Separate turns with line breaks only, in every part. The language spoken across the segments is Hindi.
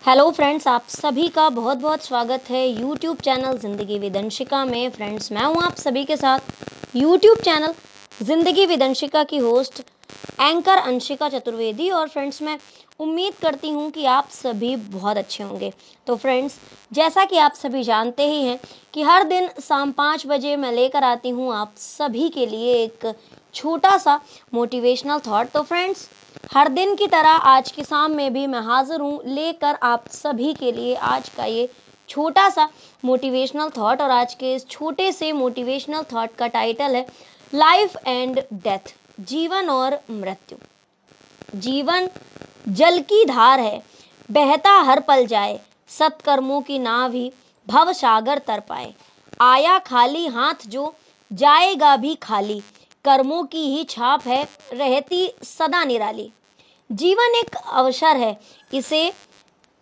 हेलो फ्रेंड्स, आप सभी का बहुत बहुत स्वागत है यूट्यूब चैनल ज़िंदगी विद अंशिका में। फ्रेंड्स, मैं हूं आप सभी के साथ यूट्यूब चैनल ज़िंदगी विद अंशिका की होस्ट एंकर अंशिका चतुर्वेदी। और फ्रेंड्स, मैं उम्मीद करती हूं कि आप सभी बहुत अच्छे होंगे। तो फ्रेंड्स, जैसा कि आप सभी जानते ही हैं कि हर दिन शाम 5 बजे मैं लेकर आती हूं आप सभी के लिए एक छोटा सा मोटिवेशनल थॉट। तो फ्रेंड्स, हर दिन की तरह आज की शाम में भी मैं हाजिर हूँ लेकर आप सभी के लिए आज का ये छोटा सा मोटिवेशनल थॉट। और आज के इस छोटे से मोटिवेशनल थॉट का टाइटल है लाइफ एंड डेथ, जीवन और मृत्यु। जीवन जल की धार है, बहता हर पल जाए, सत्कर्मों की नाव ही भव सागर तर पाए। आया खाली हाथ जो, जाएगा भी खाली, कर्मों की ही छाप है, रहती सदा निराली। जीवन एक अवसर है, इसे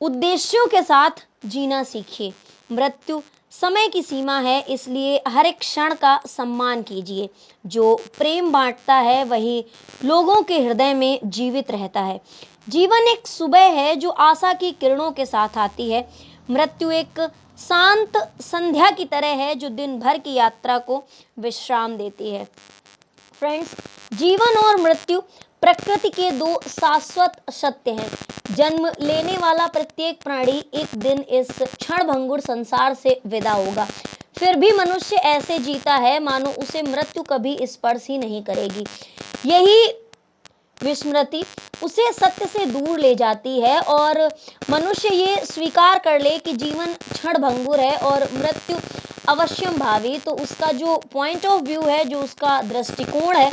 उद्देश्यों के साथ जीना सीखिए। मृत्यु समय की सीमा है, इसलिए हर एक क्षण का सम्मान कीजिए। जो प्रेम बांटता है वही लोगों के हृदय में जीवित रहता है। जीवन एक सुबह है जो आशा की किरणों के साथ आती है। मृत्यु एक शांत संध्या की तरह है जो दिन भर की यात्रा को विश्राम देती है। फ्रेंड्स, जीवन और मृत्यु प्रकृति के दो शाश्वत सत्य हैं। जन्म लेने वाला प्रत्येक प्राणी एक दिन इस क्षणभंगुर संसार से विदा होगा। फिर भी मनुष्य ऐसे जीता है मानो उसे मृत्यु कभी स्पर्श ही नहीं करेगी। यही विस्मृति उसे सत्य से दूर ले जाती है और मनुष्य ये स्वीकार कर ले कि जीवन क्षणभंगुर है और मृत्यु अवश्यम भावी, तो उसका जो पॉइंट ऑफ व्यू है, जो उसका दृष्टिकोण है,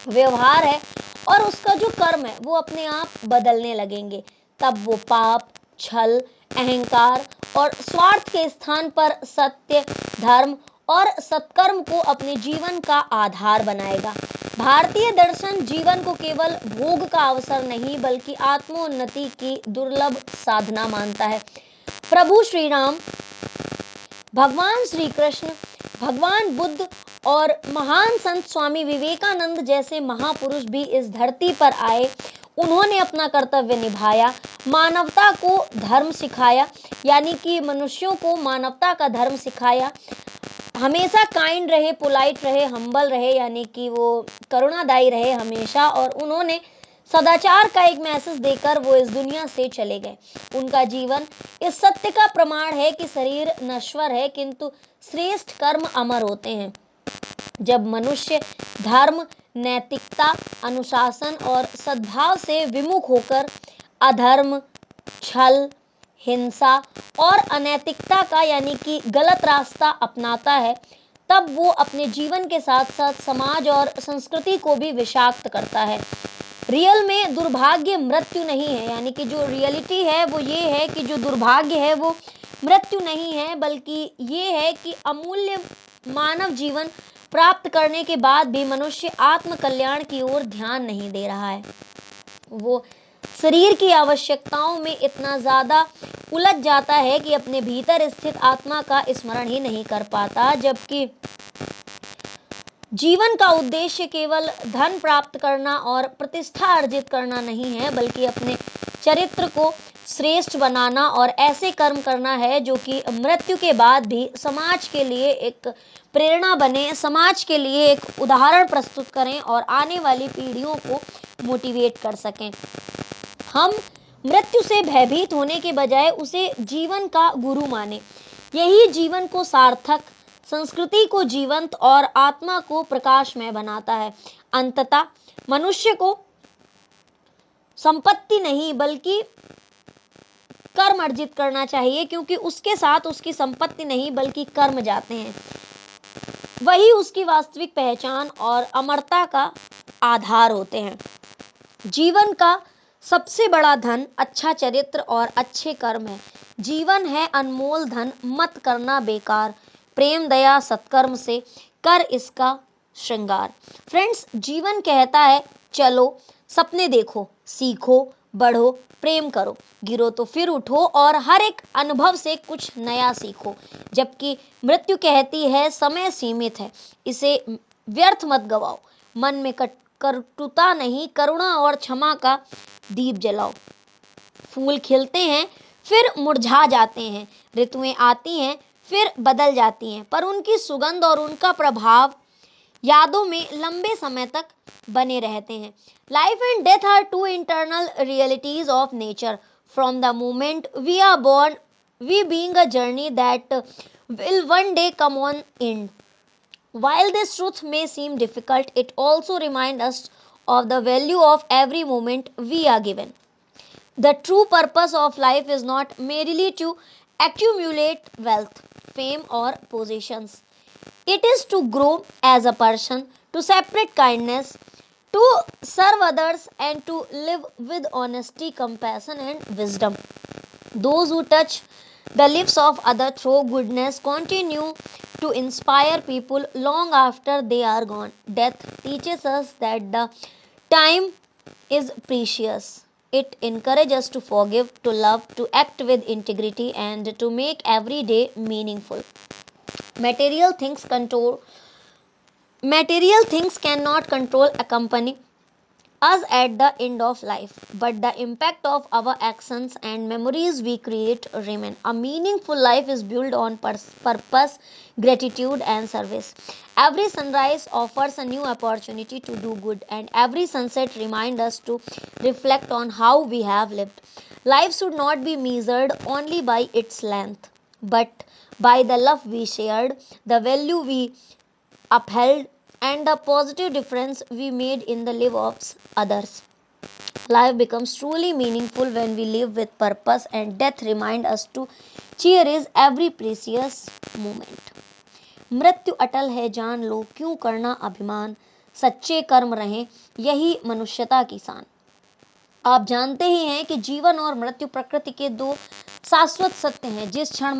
व्यवहार है और उसका जो कर्म है, वो अपने आप बदलने लगेंगे। तब वो पाप, छल, अहंकार और स्वार्थ के स्थान पर सत्य, धर्म और सत्कर्म को अपने जीवन का आधार बनाएगा। भारतीय दर्शन जीवन को केवल भोग का अवसर नहीं बल्कि आत्मोन्नति की दुर्लभ साधना मानता है। प्रभु श्री राम, भगवान श्री कृष्ण, भगवान बुद्ध और महान संत स्वामी विवेकानंद जैसे महापुरुष भी इस धरती पर आए। उन्होंने अपना कर्तव्य निभाया, मानवता को धर्म सिखाया, यानी कि मनुष्यों को मानवता का धर्म सिखाया। हमेशा काइंड रहे, पोलाइट रहे, हम्बल रहे, यानी कि वो करुणादायी रहे हमेशा। और उन्होंने सदाचार का एक मैसेज देकर वो इस दुनिया से चले गए। उनका जीवन इस सत्य का प्रमाण है कि शरीर नश्वर है किंतु श्रेष्ठ कर्म अमर होते हैं। जब मनुष्य धर्म, नैतिकता, अनुशासन और सद्भाव से विमुख होकर अधर्म, छल, हिंसा और अनैतिकता का यानी कि गलत रास्ता अपनाता है, तब वो अपने जीवन के साथ साथ समाज और संस्कृति को भी विषाक्त करता है। रियल में दुर्भाग्य मृत्यु नहीं है, यानी कि जो रियलिटी है वो ये है कि जो दुर्भाग्य है वो मृत्यु नहीं है, बल्कि ये है कि अमूल्य मानव जीवन प्राप्त करने के बाद भी मनुष्य आत्म कल्याण की ओर ध्यान नहीं दे रहा है। वो शरीर की आवश्यकताओं में इतना ज्यादा उलझ जाता है कि अपने भीतर स्थित आत्मा का स्मरण ही नहीं कर पाता। जबकि जीवन का उद्देश्य केवल धन प्राप्त करना और प्रतिष्ठा अर्जित करना नहीं है, बल्कि अपने चरित्र को श्रेष्ठ बनाना और ऐसे कर्म करना है जो कि मृत्यु के बाद भी समाज के लिए एक प्रेरणा बने, समाज के लिए एक उदाहरण प्रस्तुत करें और आने वाली पीढ़ियों को मोटिवेट कर सकें। हम मृत्यु से भयभीत होने के बजाय उसे जीवन का गुरु माने। यही जीवन को सार्थक, संस्कृति को जीवंत और आत्मा को प्रकाशमय बनाता है। अंततः मनुष्य को संपत्ति नहीं बल्कि कर्म अर्जित करना चाहिए, क्योंकि उसके साथ उसकी संपत्ति नहीं बल्कि कर्म जाते हैं। वही उसकी वास्तविक पहचान और अमरता का आधार होते हैं। जीवन का सबसे बड़ा धन अच्छा चरित्र और अच्छे कर्म है। जीवन है अनमोल धन, मत करना बेकार, प्रेम दया सत्कर्म से कर इसका श्रृंगार। फ्रेंड्स, जीवन कहता है चलो, सपने देखो, सीखो, बढ़ो, प्रेम करो, गिरो तो फिर उठो और हर एक अनुभव से कुछ नया सीखो। जबकि मृत्यु कहती है समय सीमित है, इसे व्यर्थ मत गवाओ, मन में कटुता नहीं, करुणा और क्षमा का दीप जलाओ। फूल खिलते हैं फिर मुरझा जाते हैं। ऋतुएं आती हैं फिर बदल जाती हैं, पर उनकी सुगंध और उनका प्रभाव यादों में लंबे समय तक बने रहते हैं। Life and death are two internal realities of nature. From the moment we are born, we being a journey that will one day come on end. While this truth may seem difficult, it also reminds us of the value of every moment we are given. The true purpose of life is not merely to accumulate wealth, fame, or possessions. It is to grow as a person, to separate kindness, to serve others, and to live with honesty, compassion, and wisdom. Those who touch the lives of others through goodness continue to inspire people long after they are gone. Death teaches us that the time is precious. It encourages us to forgive, to love, to act with integrity, and to make every day meaningful. Material things control Material things cannot control accompany us at the end of life, but the impact of our actions and memories we create remain. A meaningful life is built on purpose, gratitude, and service. Every sunrise offers a new opportunity to do good, and every sunset reminds us to reflect on how we have lived. Life should not be measured only by its length, but by the love we shared, the value we upheld, and the positive difference we made in the lives of others. Life becomes truly meaningful when we live with purpose, and death reminds us to cherish every precious moment. मृत्यु अटल है जान लो, क्यों करना अभिमान, सच्चे कर्म रहें यही मनुष्यता की शान। आप जानते ही हैं कि जीवन और मृत्यु प्रकृति के दो शाश्वत सत्य हैं। जिस क्षण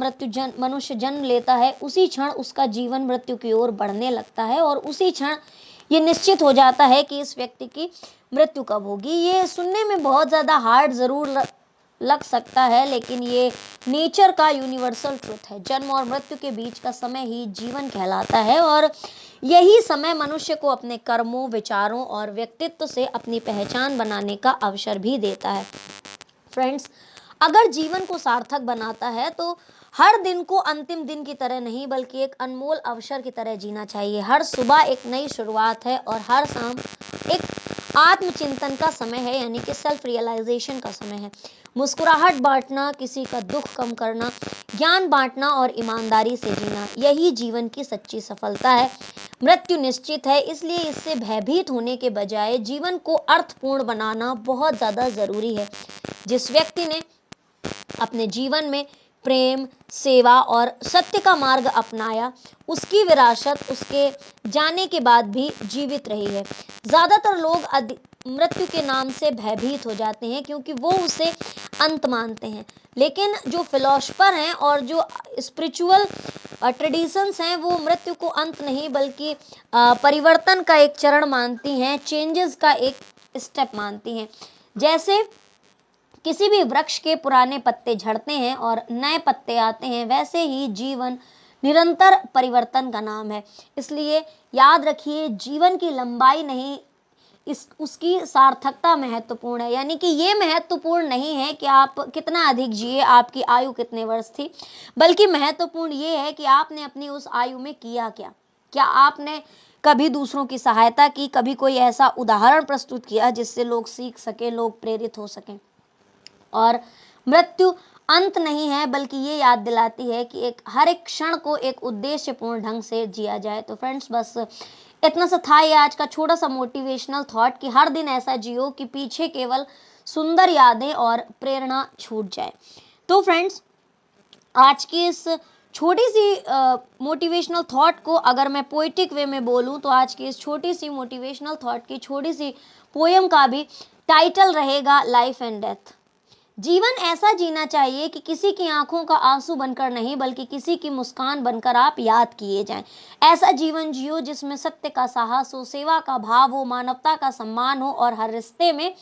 मनुष्य जन्म लेता है उसी क्षण उसका जीवन मृत्यु की ओर बढ़ने लगता है, और उसी क्षण ये निश्चित हो जाता है कि इस व्यक्ति की मृत्यु कब होगी। ये सुनने में बहुत ज़्यादा हार्ड ज़रूर लग सकता है, लेकिन ये नेचर का यूनिवर्सल ट्रुथ है। जन्म और मृत्यु के बीच का समय ही जीवन कहलाता है, और यही समय मनुष्य को अपने कर्मों, विचारों और व्यक्तित्व से अपनी पहचान बनाने का अवसर भी देता है। फ्रेंड्स, अगर जीवन को सार्थक बनाता है तो हर दिन को अंतिम दिन की तरह नहीं, बल्कि एक अनमोल अवसर की तरह जीना चाहिए। हर सुबह एक नई शुरुआत है, और हर शाम एक आत्मचिंतन का समय है, यानी कि सेल्फ रियलाइजेशन का समय है। मुस्कुराहट बांटना, किसी का दुख कम करना, ज्ञान बांटना और ईमानदारी से जीना, यही जीवन की सच्ची सफलता है। मृत्यु निश्चित है, इसलिए इससे भयभीत होने के बजाय जीवन को अर्थपूर्ण बनाना बहुत ज़्यादा ज़रूरी है। जिस व्यक्ति ने अपने जीवन में प्रेम, सेवा और सत्य का मार्ग अपनाया, उसकी विरासत उसके जाने के बाद भी जीवित रही है। ज़्यादातर लोग मृत्यु के नाम से भयभीत हो जाते हैं, क्योंकि वो उसे अंत मानते हैं। लेकिन जो फिलोसफर हैं और जो स्पिरिचुअल ट्रेडिशंस हैं, वो मृत्यु को अंत नहीं बल्कि परिवर्तन का एक चरण मानती हैं, चेंजेस का एक स्टेप मानती हैं। जैसे किसी भी वृक्ष के पुराने पत्ते झड़ते हैं और नए पत्ते आते हैं, वैसे ही जीवन निरंतर परिवर्तन का नाम है। इसलिए याद रखिए, जीवन की लंबाई नहीं, उसकी सार्थकता महत्वपूर्ण है। यानी कि ये महत्वपूर्ण नहीं है कि आप कितना अधिक जिए, आपकी आयु कितने वर्ष थी, बल्कि महत्वपूर्ण ये है कि आपने अपनी उस आयु में किया क्या। क्या आपने कभी दूसरों की सहायता की, कभी कोई ऐसा उदाहरण प्रस्तुत किया जिससे लोग सीख सके, लोग प्रेरित हो सकें। और मृत्यु अंत नहीं है, बल्कि ये याद दिलाती है कि हर एक क्षण को एक उद्देश्यपूर्ण ढंग से जिया जाए। तो फ्रेंड्स, बस इतना सा था ये आज का छोटा सा मोटिवेशनल थॉट कि हर दिन ऐसा जियो कि पीछे केवल सुंदर यादें और प्रेरणा छूट जाए। तो फ्रेंड्स, आज की इस छोटी सी मोटिवेशनल थॉट को अगर मैं पोइटिक वे में बोलूं, तो आज की इस छोटी सी मोटिवेशनल थॉट की छोटी सी पोयम का भी टाइटल रहेगा लाइफ एंड डेथ। जीवन ऐसा जीना चाहिए कि किसी की आंखों का आंसू बनकर नहीं, बल्कि किसी की मुस्कान बनकर आप याद किए जाएं। ऐसा जीवन जियो जिसमें सत्य का साहस हो, सेवा का भाव हो, मानवता का सम्मान हो और हर रिश्ते में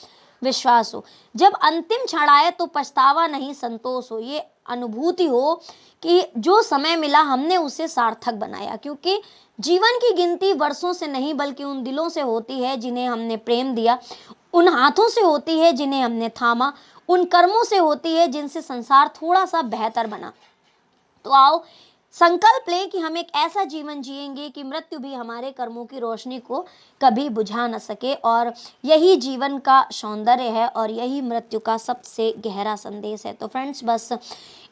विश्वास हो। जब अंतिम क्षण आए तो पछतावा नहीं, संतोष हो। ये अनुभूति हो कि जो समय मिला हमने उसे सार्थक बनाया, क्योंकि जीवन की गिनती वर्षों से नहीं, बल्कि उन दिलों से होती है जिन्हें हमने प्रेम दिया, उन हाथों से होती है जिन्हें हमने थामा, उन कर्मों से होती है जिनसे संसार थोड़ा सा बेहतर बना। तो आओ संकल्प लें कि हम एक ऐसा जीवन जिएंगे कि मृत्यु भी हमारे कर्मों की रोशनी को कभी बुझा न सके, और यही जीवन का सौंदर्य है और यही मृत्यु का सबसे गहरा संदेश है। तो फ्रेंड्स, बस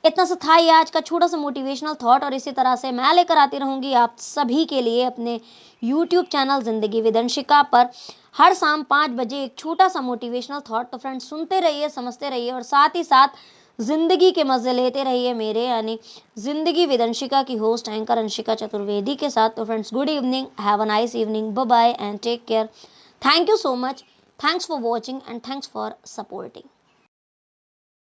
इतना सा था ये आज का छोटा सा मोटिवेशनल थॉट, और इसी तरह से मैं लेकर आती रहूंगी आप सभी के लिए अपने यूट्यूब चैनल जिंदगी विद अंशिका पर हर शाम 5 बजे एक छोटा सा मोटिवेशनल थॉट। तो फ्रेंड्स, सुनते रहिए, समझते रहिए, और साथ ही साथ जिंदगी के मजे लेते रहिए मेरे यानी जिंदगी विद अंशिका की होस्ट एंकर अंशिका चतुर्वेदी के साथ। तो friends, good evening, have a nice evening, bye bye and take care. Thank you so much, thanks for watching and thanks for supporting.